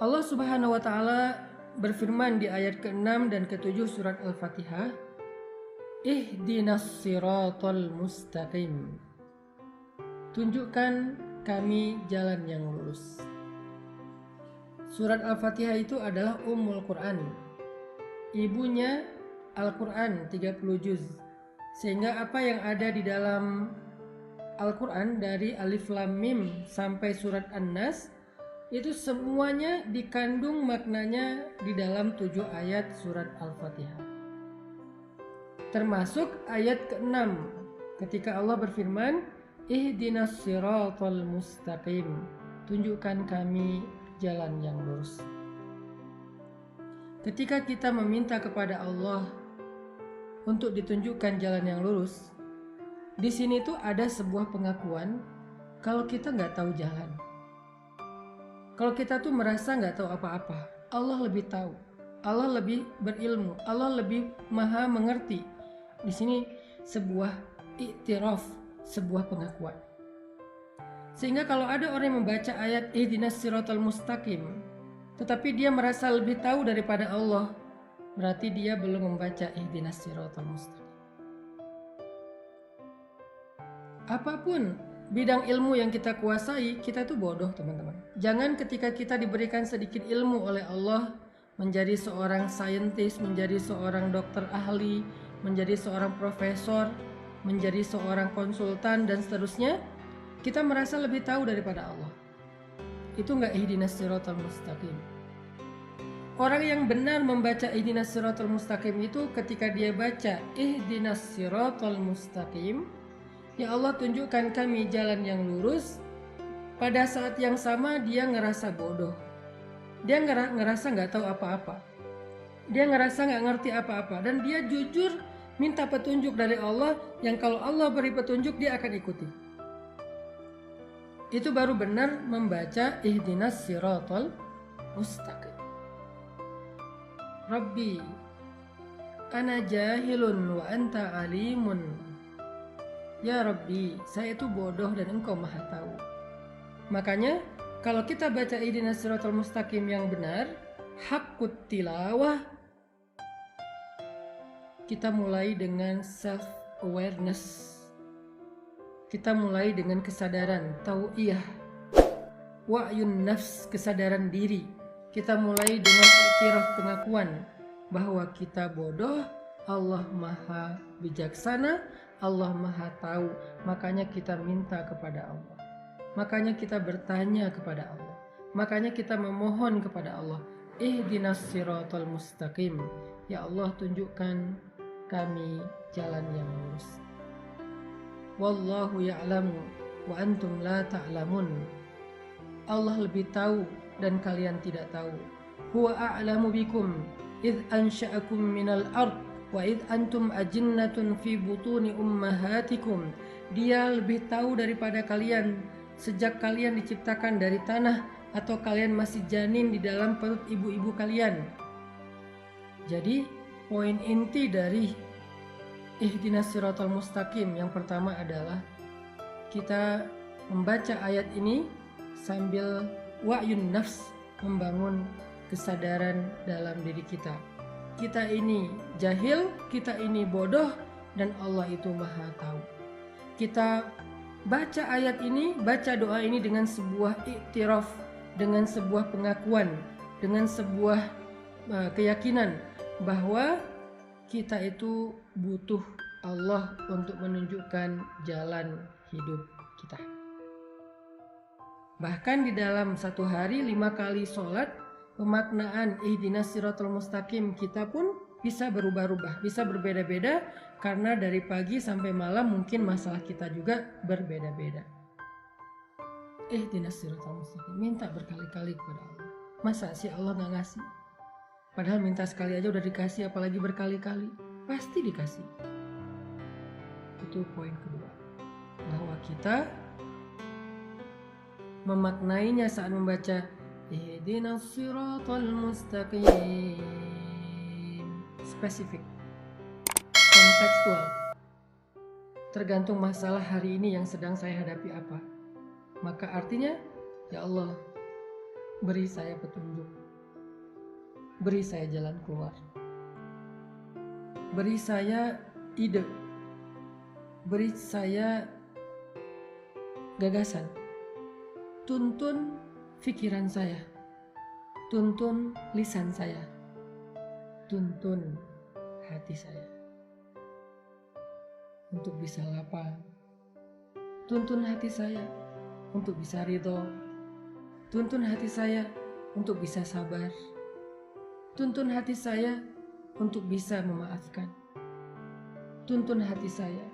Allah Subhanahu wa taala berfirman di ayat ke-6 dan ke-7 surat Al-Fatihah, Ihdinas siratal mustaqim. Tunjukkan kami jalan yang lurus. Surat Al-Fatihah itu adalah Ummul Quran. Ibunya Al-Quran 30 juz. Sehingga apa yang ada di dalam Al-Quran dari Alif Lam Mim sampai surat An-Nas itu semuanya dikandung maknanya di dalam 7 ayat surat Al-Fatihah. Termasuk ayat ke-6 ketika Allah berfirman, Ihdinas siratal mustaqim. Tunjukkan kami jalan yang lurus. Ketika kita meminta kepada Allah untuk ditunjukkan jalan yang lurus, di sini tuh ada sebuah pengakuan kalau kita nggak tahu jalan. Kalau kita tuh merasa nggak tahu apa-apa, Allah lebih tahu, Allah lebih berilmu, Allah lebih maha mengerti. Di sini sebuah iktiraf, sebuah pengakuan. Sehingga kalau ada orang yang membaca ayat Ihdinas siratal mustaqim, tetapi dia merasa lebih tahu daripada Allah, berarti dia belum membaca Ihdinas siratal mustaqim. Apapun bidang ilmu yang kita kuasai, kita tuh bodoh teman-teman. Jangan ketika kita diberikan sedikit ilmu oleh Allah, menjadi seorang saintis, menjadi seorang dokter ahli, menjadi seorang profesor, menjadi seorang konsultan dan seterusnya, kita merasa lebih tahu daripada Allah. Itu enggak ihdinas siratal mustaqim. Orang yang benar membaca ihdinas siratal mustaqim itu ketika dia baca ihdinas siratal mustaqim, ya Allah tunjukkan kami jalan yang lurus. Pada saat yang sama dia ngerasa bodoh. Dia ngerasa nggak tahu apa-apa. Dia ngerasa nggak ngerti apa-apa. Dan dia jujur minta petunjuk dari Allah yang kalau Allah beri petunjuk dia akan ikuti. Itu baru benar membaca ihdinas siratal mustaqim. Rabbi, ana jahilun wa anta alimun. Ya Rabbi, saya itu bodoh dan Engkau maha tahu. Makanya kalau kita baca ihdinas siratal mustaqim yang benar, haqqut tilawah, kita mulai dengan self awareness. Kita mulai dengan kesadaran tau'iyah, wa'yun nafs, kesadaran diri. Kita mulai dengan iktiraf, pengakuan bahwa kita bodoh, Allah maha bijaksana, Allah maha tahu. Makanya kita minta kepada Allah. Makanya kita bertanya kepada Allah. Makanya kita memohon kepada Allah. Ihdinas siratal mustaqim. Ya Allah tunjukkan kami jalan yang lurus. Wallahu ya'lamu wa antum la ta'lamun. Allah lebih tahu dan kalian tidak tahu. Huwa a'lamu bikum idh ansha'akum minal ard wa idh antum ajinnatun fi butuni ummahatikum. Dia lebih tahu daripada kalian sejak kalian diciptakan dari tanah atau kalian masih janin di dalam perut ibu-ibu kalian. Jadi poin inti dari ihdinas siratal mustaqim yang pertama adalah kita membaca ayat ini sambil wa'yun nafs, membangun kesadaran dalam diri kita. Kita ini jahil, kita ini bodoh, dan Allah itu maha tahu. Kita baca ayat ini, baca doa ini dengan sebuah iktiraf, dengan sebuah pengakuan, dengan sebuah keyakinan bahwa kita itu butuh Allah untuk menunjukkan jalan hidup kita. Bahkan di dalam satu hari 5 kali sholat, pemaknaan ihdinas siratal mustaqim kita pun bisa berubah-ubah, bisa berbeda-beda, karena dari pagi sampai malam mungkin masalah kita juga berbeda-beda. Ihdinas siratal mustaqim, minta berkali-kali kepada Allah. Masa sih Allah gak ngasih? Padahal minta sekali aja udah dikasih, apalagi berkali-kali. Pasti dikasih. Itu poin kedua, bahwa kita memaknainya saat membaca ihdinas siratal mustaqim. Spesifik, kontekstual, tergantung masalah hari ini yang sedang saya hadapi apa. Maka artinya, ya Allah, Beri saya petunjuk. Beri saya jalan keluar. Beri saya ide. Beri saya gagasan. Tuntun pikiran saya. Tuntun lisan saya. Tuntun hati saya untuk bisa lapang. Tuntun hati saya untuk bisa ridho. Tuntun hati saya untuk bisa sabar. Tuntun hati saya untuk bisa memaafkan. Tuntun hati saya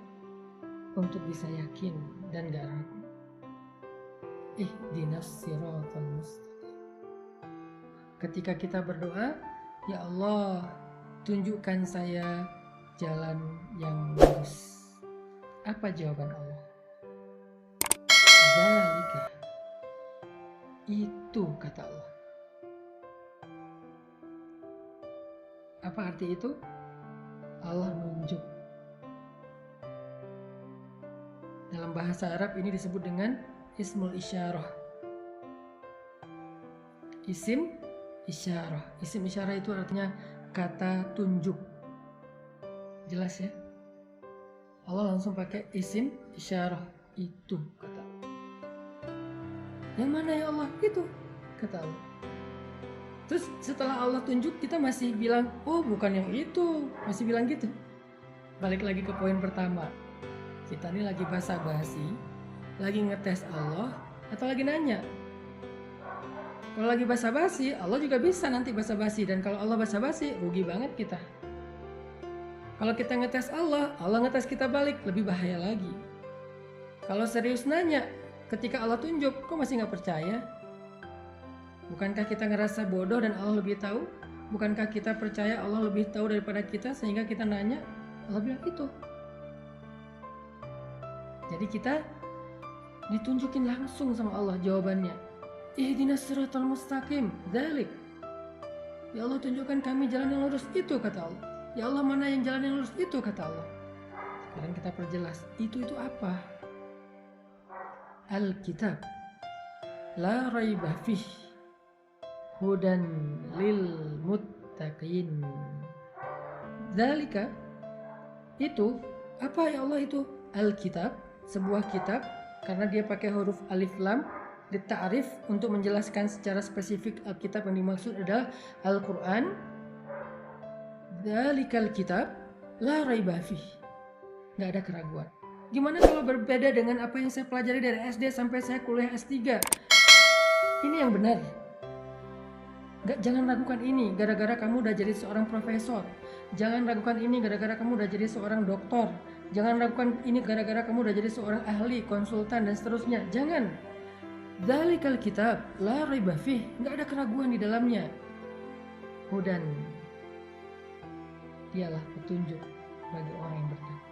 untuk bisa yakin dan gak ragu. Ihdinas siratal mustaqim. Ketika kita berdoa, ya Allah, tunjukkan saya jalan yang lurus. Apa jawaban Allah? Zalika. Itu kata Allah. Apa arti itu? Allah nunjuk. Dalam bahasa Arab ini disebut dengan ismul isyarah. Isim isyarah. Isim isyarah itu artinya kata tunjuk. Jelas ya? Allah langsung pakai isim isyarah. Itu kata Allah. Yang mana ya Allah? Itu kata Allah. Terus setelah Allah tunjuk, kita masih bilang, oh bukan yang itu. Masih bilang gitu. Balik lagi ke poin pertama. Kita ini lagi basa-basi, lagi ngetes Allah, atau lagi nanya. Kalau lagi basa-basi, Allah juga bisa nanti basa-basi. Dan kalau Allah basa-basi, rugi banget kita. Kalau kita ngetes Allah, Allah ngetes kita balik, lebih bahaya lagi. Kalau serius nanya, ketika Allah tunjuk, kok masih gak percaya? Bukankah kita ngerasa bodoh dan Allah lebih tahu? Bukankah kita percaya Allah lebih tahu daripada kita sehingga kita nanya? Allah bilang itu. Jadi kita ditunjukin langsung sama Allah jawabannya. Ihdinas siratal mustaqim. Dzalik. Ya Allah, tunjukkan kami jalan yang lurus. Itu kata Allah. Ya Allah, mana yang jalan yang lurus? Itu kata Allah. Sekarang kita perjelas. Itu apa? Alkitab. La raiba fih. Hudan lil muttaqin. Dzalika. Itu apa ya Allah itu? Alkitab, sebuah kitab, karena dia pakai huruf alif lam dita'rif untuk menjelaskan secara spesifik Alkitab yang dimaksud adalah Al-Quran. Dzalikal kitab la raiba fih. Gak ada keraguan. Gimana kalau berbeda dengan apa yang saya pelajari dari SD sampai saya kuliah S3? Ini yang benar. Jangan ragukan ini gara-gara kamu udah jadi seorang profesor. Jangan ragukan ini gara-gara kamu udah jadi seorang doktor. Jangan ragukan ini gara-gara kamu udah jadi seorang ahli, konsultan dan seterusnya. Jangan. Dzalikal kitab la raiba fih. Gak ada keraguan di dalamnya. Hudan. Dialah petunjuk bagi orang yang bertakwa.